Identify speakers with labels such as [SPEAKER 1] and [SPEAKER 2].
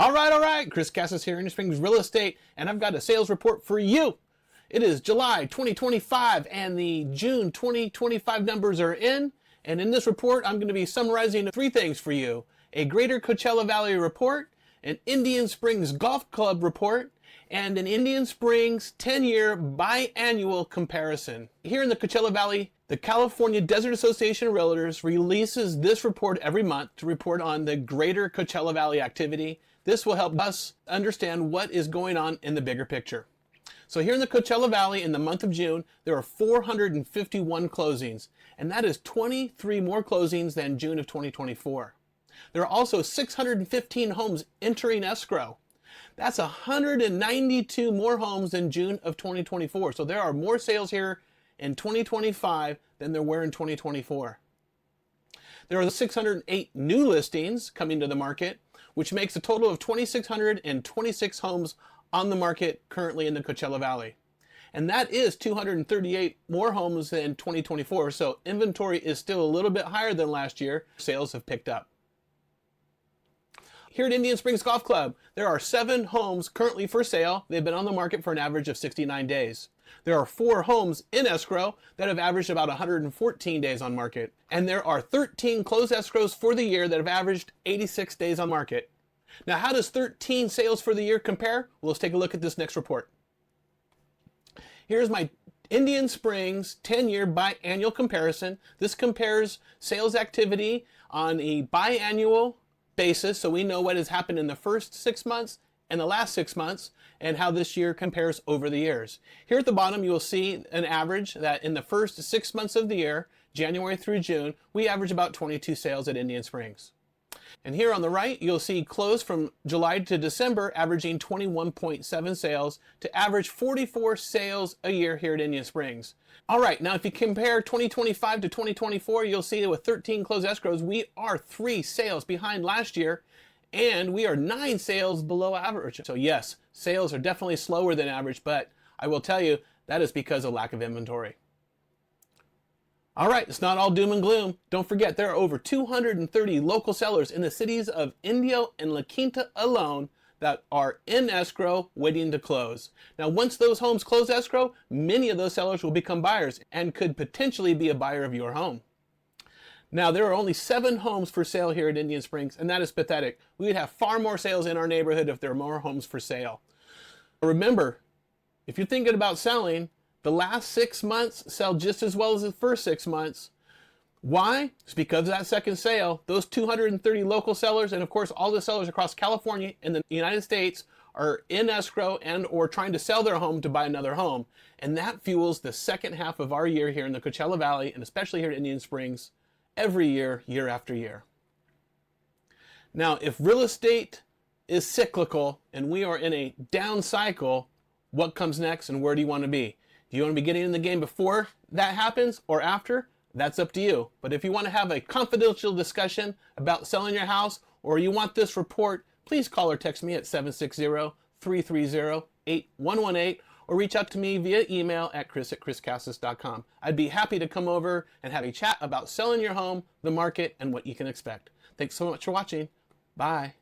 [SPEAKER 1] All right. Chris Casas here, Indian Springs Real Estate, and I've got a sales report for you. It is July 2025, and the June 2025 numbers are in. And in this report, I'm going to be summarizing three things for you: a Greater Coachella Valley report, an Indian Springs Golf Club report, and an Indian Springs 10-year biannual comparison. Here in the Coachella Valley, the California Desert Association of Realtors releases this report every month to report on the Greater Coachella Valley activity. This will help us understand what is going on in the bigger picture. So here in the Coachella Valley in the month of June, there are 451 closings, and that is 23 more closings than June of 2024. There are also 615 homes entering escrow. That's 192 more homes than June of 2024. So there are more sales here in 2025 than there were in 2024. There are 608 new listings coming to the market, which makes a total of 2,626 homes on the market currently in the Coachella Valley. And that is 238 more homes than 2024. So inventory is still a little bit higher than last year. Sales have picked up. Here at Indian Springs Golf Club, there are 7 homes currently for sale. They've been on the market for an average of 69 days. There are 4 homes in escrow that have averaged about 114 days on market. And there are 13 closed escrows for the year that have averaged 86 days on market. Now, how does 13 sales for the year compare? Well, let's take a look at this next report. Here's my Indian Springs 10-year biannual comparison. This compares sales activity on a biannual basis, so we know what has happened in the first 6 months and the last 6 months, and how this year compares over the years. Here at the bottom, you will see an average that in the first 6 months of the year, January through June, we average about 22 sales at Indian Springs. And here on the right, you'll see close from July to December, averaging 21.7 sales to average 44 sales a year here at Indian Springs. All right, now if you compare 2025 to 2024, you'll see that with 13 closed escrows, we are 3 sales behind last year, and we are 9 sales below average. So yes, sales are definitely slower than average, but I will tell you that is because of lack of inventory. All right, it's not all doom and gloom. Don't forget, there are over 230 local sellers in the cities of Indio and La Quinta alone that are in escrow waiting to close. Now, once those homes close escrow, many of those sellers will become buyers and could potentially be a buyer of your home. Now, there are only 7 homes for sale here at Indian Springs, and that is pathetic. We would have far more sales in our neighborhood if there were more homes for sale. Remember, if you're thinking about selling, the last 6 months sell just as well as the first 6 months. Why? It's because of that second sale. Those 230 local sellers, and of course all the sellers across California and the United States, are in escrow and or trying to sell their home to buy another home. And that fuels the second half of our year here in the Coachella Valley, and especially here at Indian Springs, every year, year after year. Now, if real estate is cyclical and we are in a down cycle, what comes next and where do you want to be? Do you want to be getting in the game before that happens or after? That's up to you. But if you want to have a confidential discussion about selling your house, or you want this report, please call or text me at 760-330-8118, or reach out to me via email at chris@chriscasas.com. I'd be happy to come over and have a chat about selling your home, the market, and what you can expect. Thanks so much for watching. Bye.